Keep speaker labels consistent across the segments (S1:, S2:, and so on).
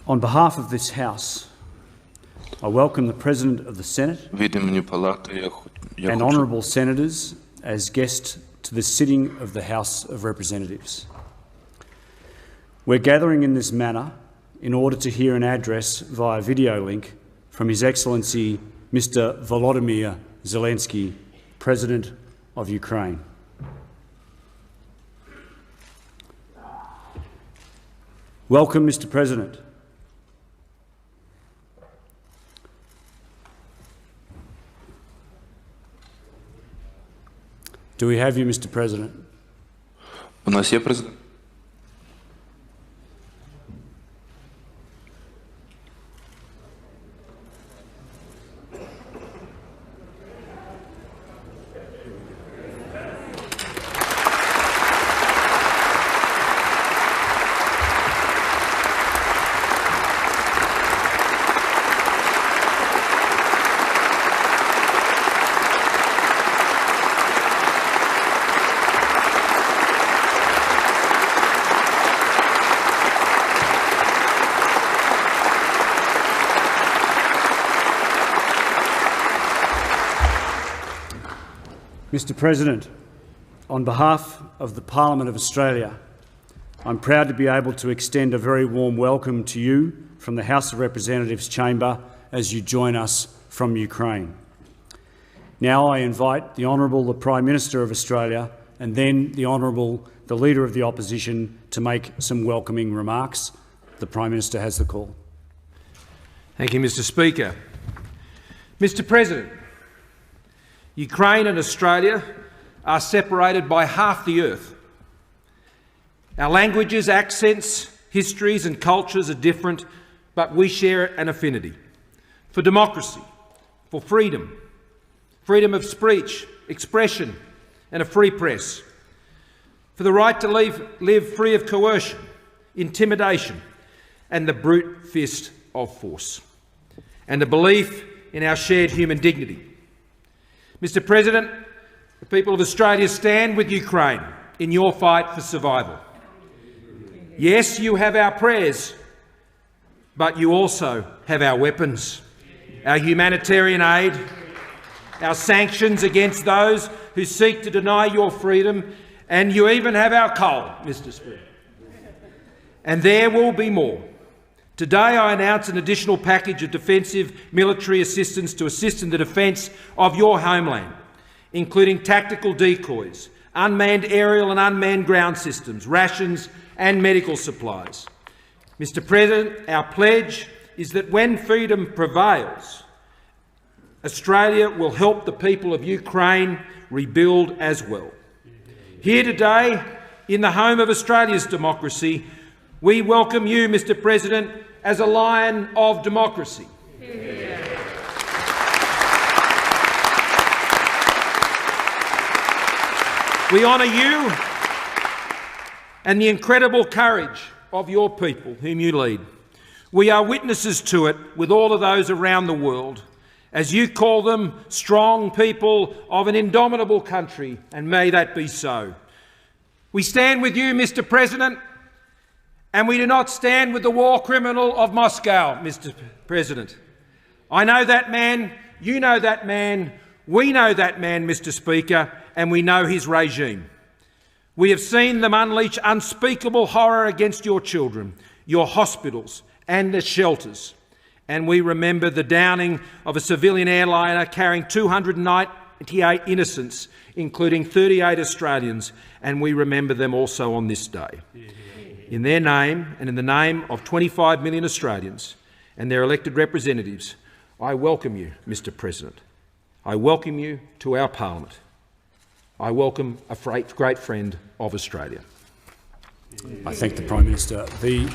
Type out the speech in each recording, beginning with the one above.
S1: On behalf of this House, I welcome the President of the Senate and honourable senators as guests to the sitting of the House of Representatives. We're gathering in this manner in order to hear an address via video link from His Excellency Mr Volodymyr Zelenskyy, President of Ukraine. Welcome, Mr President. Do we have you, Mr President?
S2: У нас є президент.
S1: Mr President, on behalf of the Parliament of Australia, I'm proud to be able to extend a very warm welcome to you from the House of Representatives chamber as you join us from Ukraine. Now I invite the Honourable the Prime Minister of Australia and then the Honourable the Leader of the Opposition to make some welcoming remarks. The Prime Minister has the call.
S3: Thank you, Mr Speaker. Mr President, Ukraine and Australia are separated by half the earth. Our languages, accents, histories and cultures are different, but we share an affinity for democracy, for freedom, freedom of speech, expression and a free press, for the right to live free of coercion, intimidation and the brute fist of force, and a belief in our shared human dignity. Mr President, the people of Australia stand with Ukraine in your fight for survival. Yes, you have our prayers, but you also have our weapons, our humanitarian aid, our sanctions against those who seek to deny your freedom, and you even have our coal, Mr Speaker. And there will be more. Today I announce an additional package of defensive military assistance to assist in the defence of your homeland, including tactical decoys, unmanned aerial and unmanned ground systems, rations and medical supplies. Mr President, our pledge is that when freedom prevails, Australia will help the people of Ukraine rebuild as well. Here today, in the home of Australia's democracy, we welcome you, Mr President, as a lion of democracy. We honour you and the incredible courage of your people whom you lead. We are witnesses to it with all of those around the world, as you call them strong people of an indomitable country, and may that be so. We stand with you, Mr President, and we do not stand with the war criminal of Moscow, Mr President. I know that man, you know that man, we know that man, Mr Speaker, and we know his regime. We have seen them unleash unspeakable horror against your children, your hospitals and the shelters. And we remember the downing of a civilian airliner carrying 298 innocents, including 38 Australians, and we remember them also on this day. In their name and in the name of 25 million Australians and their elected representatives, I welcome you, Mr President. I welcome you to our Parliament. I welcome a great friend of Australia.
S1: I thank the Prime Minister. The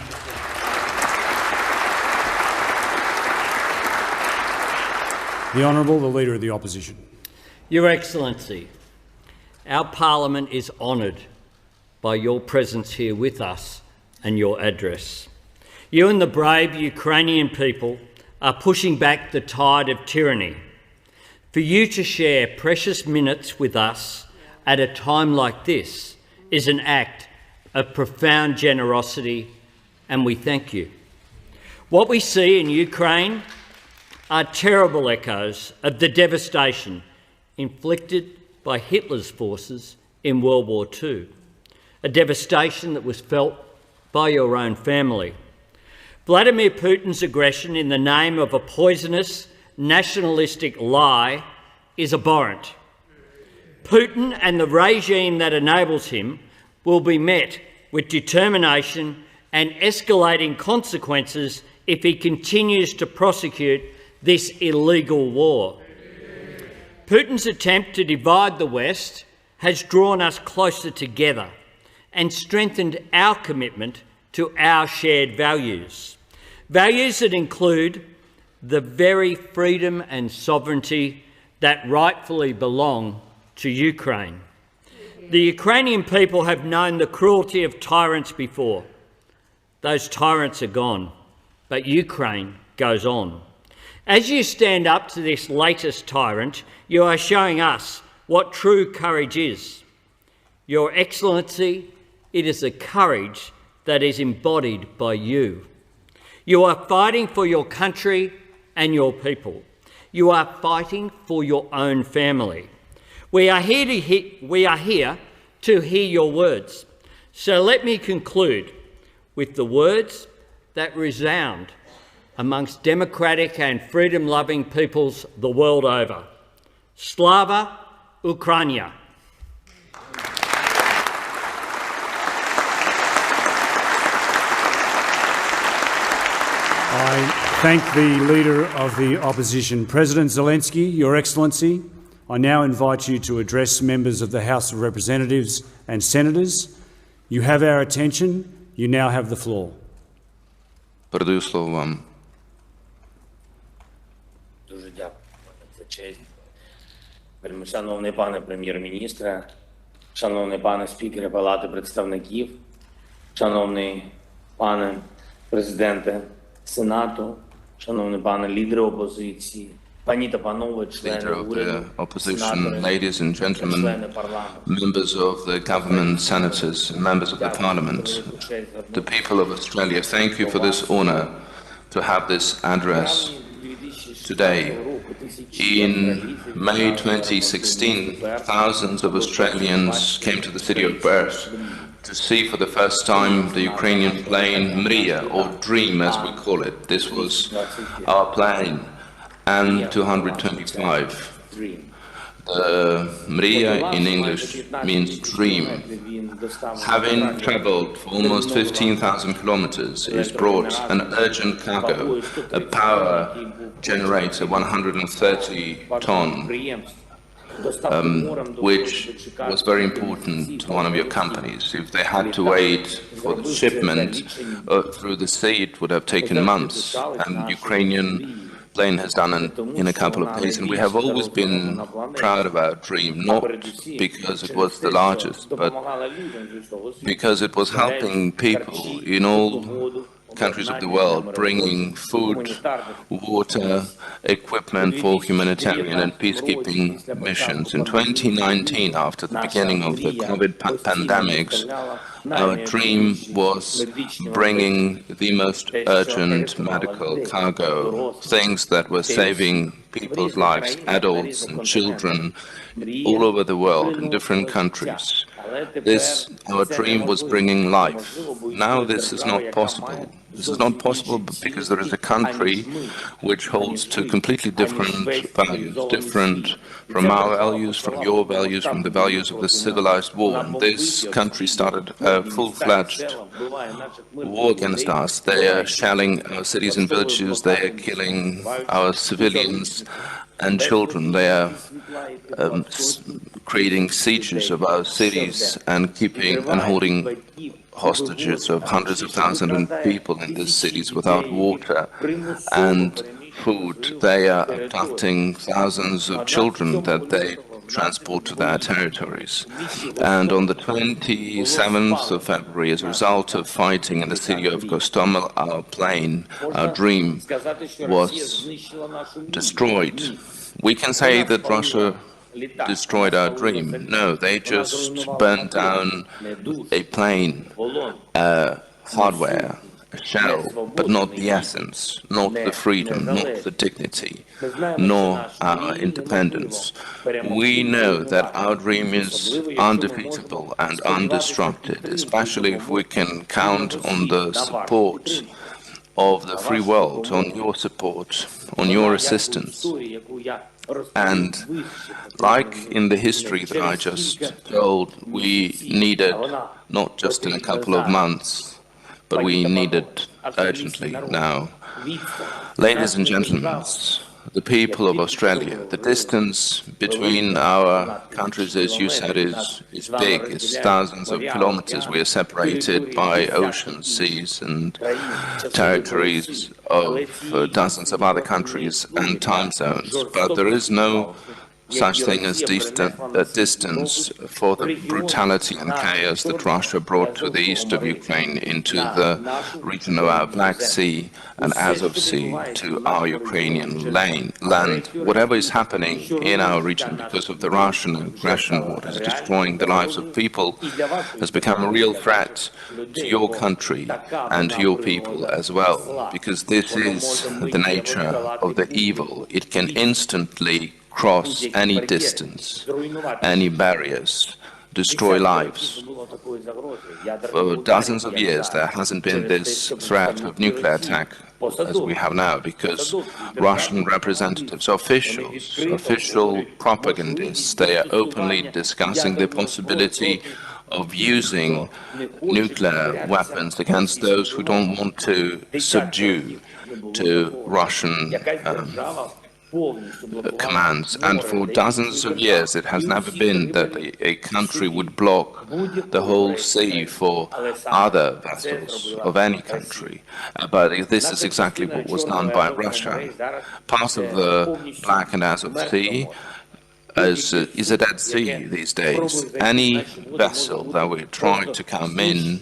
S1: Honourable, the Leader of the Opposition.
S4: Your Excellency, our Parliament is honoured by your presence here with us and your address. You and the brave Ukrainian people are pushing back the tide of tyranny. For you to share precious minutes with us at a time like this is an act of profound generosity, and we thank you. What we see in Ukraine are terrible echoes of the devastation inflicted by Hitler's forces in World War II, a devastation that was felt by your own family. Vladimir Putin's aggression in the name of a poisonous, nationalistic lie is abhorrent. Putin and the regime that enables him will be met with determination and escalating consequences if he continues to prosecute this illegal war. Putin's attempt to divide the West has drawn us closer together and strengthened our commitment to our shared values. Values that include the very freedom and sovereignty that rightfully belong to Ukraine. The Ukrainian people have known the cruelty of tyrants before. Those tyrants are gone, but Ukraine goes on. As you stand up to this latest tyrant, you are showing us what true courage is. Your Excellency, it is a courage that is embodied by you. You are fighting for your country and your people. You are fighting for your own family. We are here to hear your words. So let me conclude with the words that resound amongst democratic and freedom-loving peoples the world over. Slava Ukraina.
S1: I thank the Leader of the Opposition, President Zelenskyy. Your Excellency, I now invite you to address members of the House of Representatives and Senators. You have our attention. You now have the floor.
S2: Передаю слово вам.
S5: Дуже дякую за честь. Шановний пане прем'єр-міністре, шановний пане спікере Палати представників, шановний пане президенте Сенату, шановний пане лідер опозиції, пані та панове, члени уряду,
S2: Opposition, ladies and gentlemen, members of the government, senators, members of the parliament, the people of Australia, thank you for this honour to have this address today. In May 2016, thousands of Australians came to the city of Perth to see for the first time the Ukrainian plane Mriya, or Dream as we call it. This was our plane, and 225. The Mriya in English means dream. Having travelled for almost 15,000 kilometers, it brought an urgent cargo, a power generator 130 ton, which was very important to one of your companies. If they had to wait for the shipment through the sea, it would have taken months, and Ukrainian plane has done it in a couple of days. And we have always been proud of our dream, not because it was the largest, but because it was helping people in all countries of the world, bringing food, water, equipment for humanitarian and peacekeeping missions. In 2019, after the beginning of the COVID pandemics, our dream was bringing the most urgent medical cargo, things that were saving people's lives, adults and children, all over the world, in different countries. Our dream was bringing life. Now this is not possible. This is not possible because there is a country which holds to completely different values, different from our values, from your values, from the values of the civilized world. This country started a full-fledged war against us. They are shelling our cities and villages, they are killing our civilians and children. They are creating sieges of our cities and keeping and holding hostages of hundreds of thousands of people in these cities without water and food. They are abducting thousands of children that they transport to their territories. And on the 27th of February, as a result of fighting in the city of Gostomel, our plane, our dream, was destroyed. We can say that Russia destroyed our dream. No, they just burned down a plane, hardware, a shell, but not the essence, not the freedom, not the dignity, nor our independence. We know that our dream is undefeatable and undestructed, especially if we can count on the support of the free world, on your support, on your assistance. And like in the history that I just told, we needed not just in a couple of months, but we need it urgently now. Ladies and gentlemen, the people of Australia, the distance between our countries, as you said, is big. It's thousands of kilometers. We are separated by oceans, seas, and territories of dozens of other countries and time zones. But there is no such thing as distance for the brutality and chaos that Russia brought to the east of Ukraine, into the region of our Black Sea and Azov Sea, to our Ukrainian land. Whatever is happening in our region because of the Russian aggression war is destroying the lives of people, has become a real threat to your country and to your people as well, because this is the nature of the evil. It can instantly cross any distance, any barriers, destroy lives. For dozens of years there hasn't been this threat of nuclear attack as we have now, because Russian representatives, official propagandists, they are openly discussing the possibility of using nuclear weapons against those who don't want to subdue to Russian commands. And for dozens of years it has never been that a country would block the whole sea for other vessels of any country. But this is exactly what was done by Russia. Part of the Black and Azov Sea is a Dead Sea these days. Any vessel that would try to come in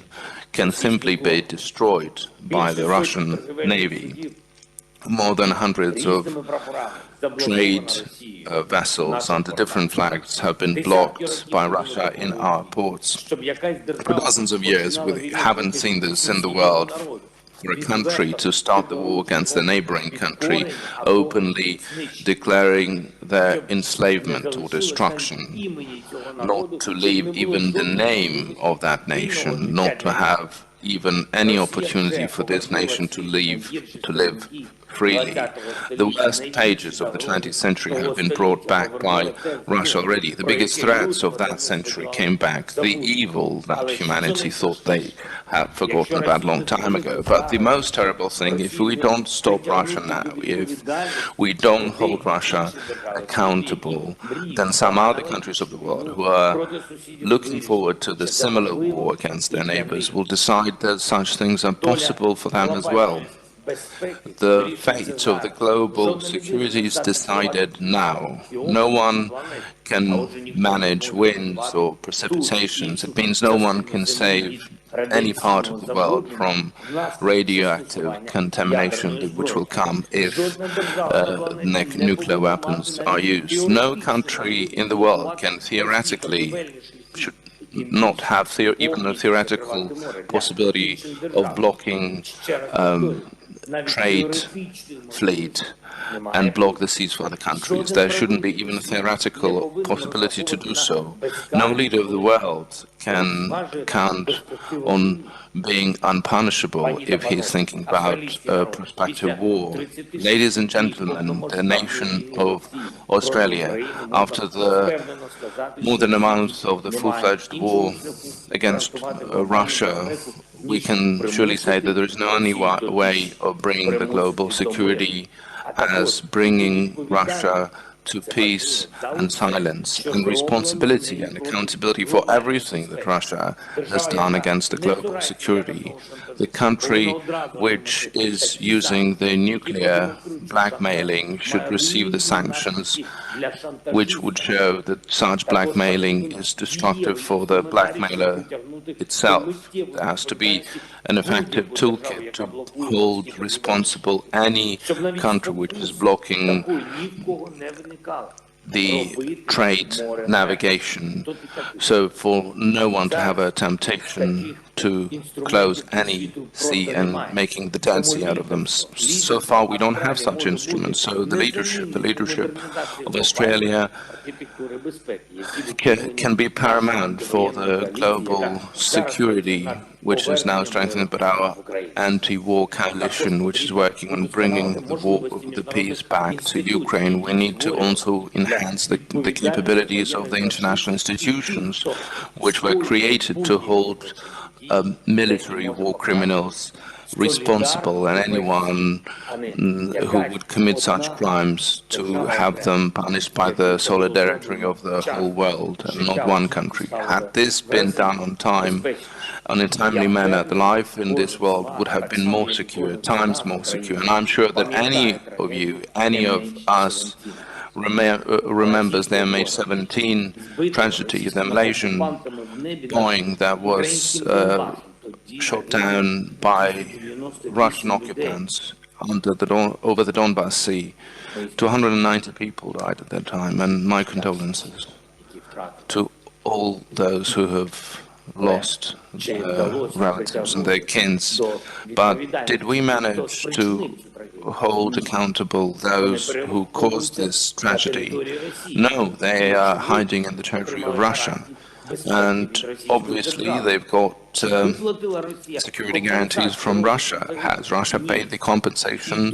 S2: can simply be destroyed by the Russian Navy. More than hundreds of trade vessels under different flags have been blocked by Russia in our ports. For dozens of years, we haven't seen this in the world. For a country to start the war against a neighboring country, openly declaring their enslavement or destruction, not to leave even the name of that nation, not to have even any opportunity for this nation to live freely. The worst pages of the 20th century have been brought back by Russia already. The biggest threats of that century came back, the evil that humanity thought they had forgotten about a long time ago. But the most terrible thing, if we don't stop Russia now, if we don't hold Russia accountable, then some other countries of the world who are looking forward to the similar war against their neighbors will decide that such things are possible for them as well. The fate of the global security is decided now. No one can manage winds or precipitations. It means no one can save any part of the world from radioactive contamination, which will come if nuclear weapons are used. No country in the world can theoretically, should not have even a theoretical possibility of blocking trade fleet and block the seas for other countries. There shouldn't be even a theoretical possibility to do so. No leader of the world can count on being unpunishable if he's thinking about a prospective war. Ladies and gentlemen, the nation of Australia, after more than a month of the full-fledged war against Russia, we can surely say that there is no only way of bringing the global security as bringing Russia to peace and silence, and responsibility and accountability for everything that Russia has done against the global security. The country which is using the nuclear blackmailing should receive the sanctions which would show that such blackmailing is destructive for the blackmailer itself. There has to be an effective toolkit to hold responsible any country which is blocking the trade navigation, so for no one to have a temptation to close any sea and making the Dead Sea out of them. So far, we don't have such instruments. So the leadership of Australia can be paramount for the global security, which is now strengthened by our anti-war coalition, which is working on bringing the peace back to Ukraine. We need to also enhance the capabilities of the international institutions, which were created to hold military war criminals responsible, and anyone who would commit such crimes to have them punished by the solidarity of the whole world and not one country. Had this been done on time, in a timely manner, the life in this world would have been more secure, times more secure. And I'm sure that any of you, any of us, remembers the MH17 tragedy, the Malaysian Boeing that was shot down by Russian occupants over the Donbas Sea. 290 people died at that time, and my condolences to all those who have lost their relatives and their kins. But did we manage to hold accountable those who caused this tragedy? No, they are hiding in the territory of Russia. And obviously they've got security guarantees from Russia. Has Russia paid the compensation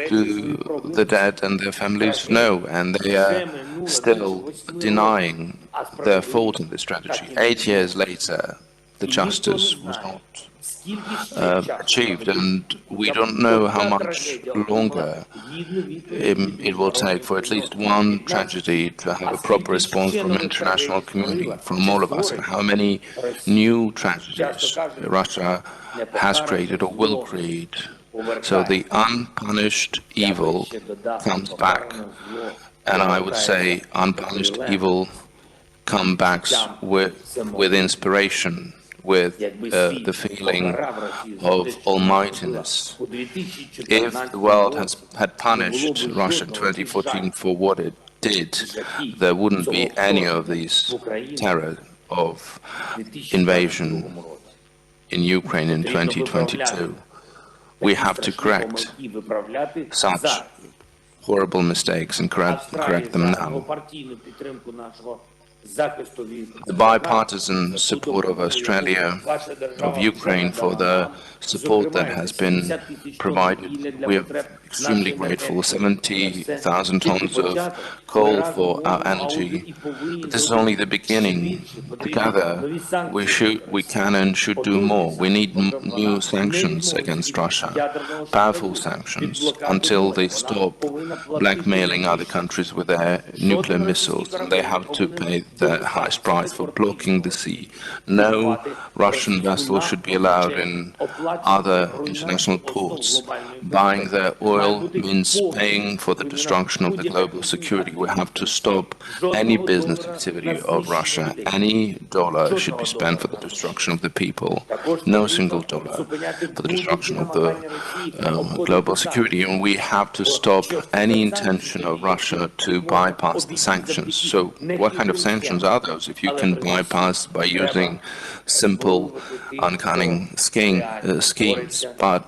S2: to the dead and their families? No, and they are still denying their fault in this tragedy. 8 years later, the justice was not achieved, and we don't know how much longer it will take for at least one tragedy to have a proper response from the international community, from all of us, and how many new tragedies Russia has created or will create. So the unpunished evil comes back, and I would say unpunished evil comes back with inspiration, with the feeling of almightiness. If the world had punished Russia in 2014 for what it did, there wouldn't be any of these terror of invasion in Ukraine in 2022. We have to correct such horrible mistakes and correct them now. The bipartisan support of Australia, of Ukraine, for the support that has been provided, we are extremely grateful. 70,000 tons of coal for our energy. But this is only the beginning. Together, we can and should do more. We need new sanctions against Russia, powerful sanctions, until they stop blackmailing other countries with their nuclear missiles, and they have to pay the highest price for blocking the sea. No Russian vessel should be allowed in other international ports. Buying their oil means paying for the destruction of the global security. We have to stop any business activity of Russia. Any dollar should be spent for the destruction of the people. No single dollar for the destruction of the global security. And we have to stop any intention of Russia to bypass the sanctions. So what kind of sanctions are those? If you can bypass by using simple, uncanny schemes, but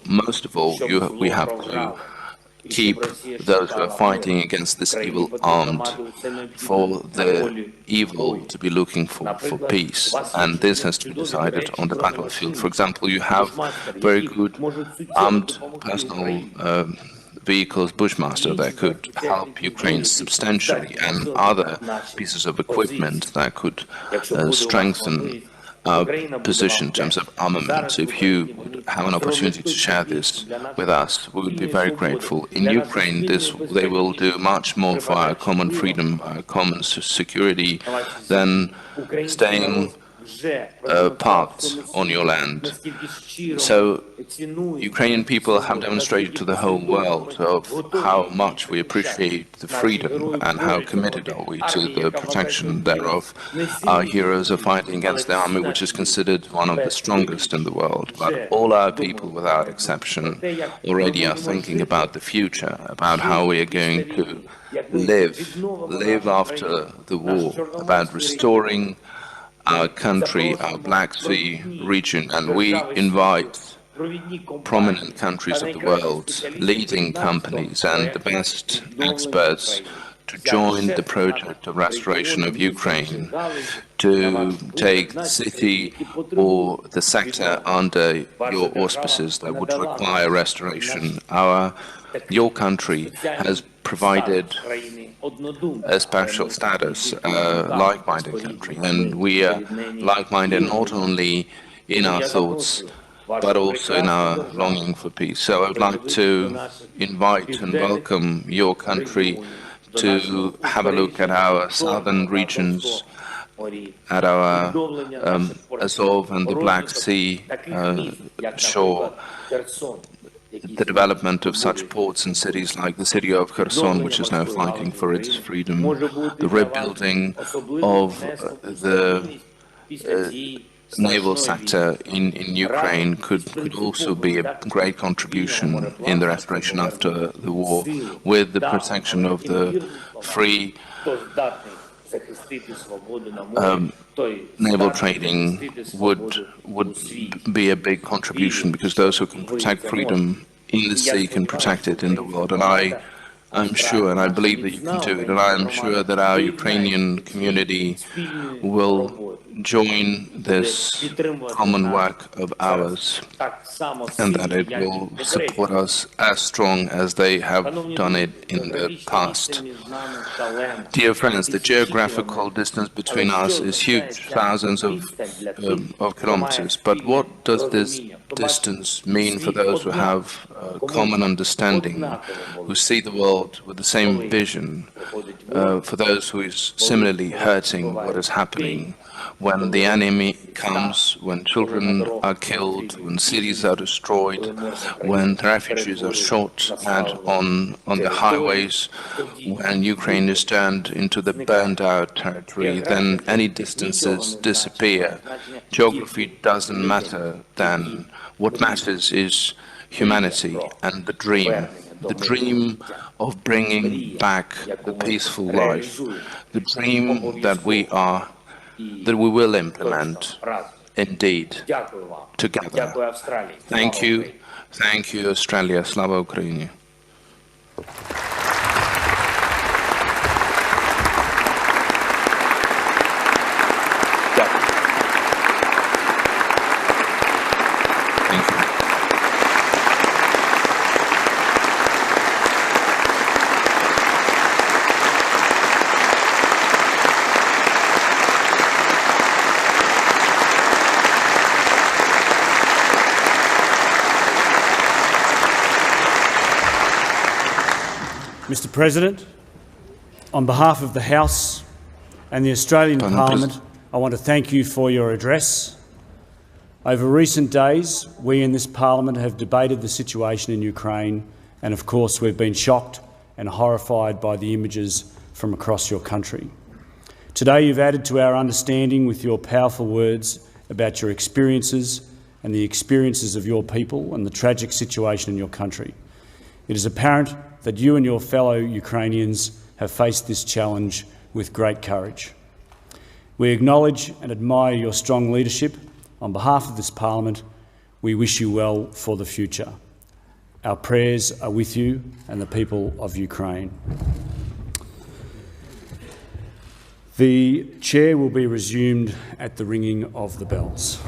S2: most of all, we have to keep those who are fighting against this evil armed, for the evil to be looking for peace, and this has to be decided on the battlefield. For example, you have very good armed personal vehicles, Bushmaster, that could help Ukraine substantially, and other pieces of equipment that could strengthen our position in terms of armament. So if you would have an opportunity to share this with us, we would be very grateful. In Ukraine, they will do much more for our common freedom, our common security, than staying parked on your land. So Ukrainian people have demonstrated to the whole world of how much we appreciate the freedom and how committed are we to the protection thereof. Our heroes are fighting against the army, which is considered one of the strongest in the world. But all our people, without exception, already are thinking about the future, about how we are going to live after the war, about restoring our country, our Black Sea region, and we invite prominent countries of the world, leading companies and the best experts to join the project of restoration of Ukraine, to take the city or the sector under your auspices that would require restoration. Your country has provided a special status, a like-minded country, and we are like-minded not only in our thoughts, but also in our longing for peace. So I would like to invite and welcome your country to have a look at our southern regions, at our Azov and the Black Sea shore, the development of such ports and cities like the city of Kherson, which is now fighting for its freedom, the rebuilding of the naval sector in Ukraine could also be a great contribution in the restoration after the war, with the protection of the free naval trading would be a big contribution, because those who can protect freedom in the sea can protect it in the world. And I'm sure, and I believe that you can do it, and I am sure that our Ukrainian community will join this common work of ours, and that it will support us as strong as they have done it in the past. Dear friends, the geographical distance between us is huge, thousands of kilometers, but what does this distance mean for those who have common understanding, who see the world with the same vision, for those who is similarly hurting what is happening when the enemy comes, when children are killed, when cities are destroyed, when refugees are shot at on the highways, when Ukraine is turned into the burned-out territory, then any distances disappear. Geography doesn't matter then. What matters is humanity and the dream of bringing back the peaceful life, the dream that we will implement, indeed, together. Thank you, Australia. Slava Ukraini.
S1: Mr President, on behalf of the House and the Australian Parliament, I want to thank you for your address. Over recent days, we in this Parliament have debated the situation in Ukraine, and of course we've been shocked and horrified by the images from across your country. Today you've added to our understanding with your powerful words about your experiences and the experiences of your people and the tragic situation in your country. It is apparent that you and your fellow Ukrainians have faced this challenge with great courage. We acknowledge and admire your strong leadership. On behalf of this Parliament, we wish you well for the future. Our prayers are with you and the people of Ukraine. The chair will be resumed at the ringing of the bells.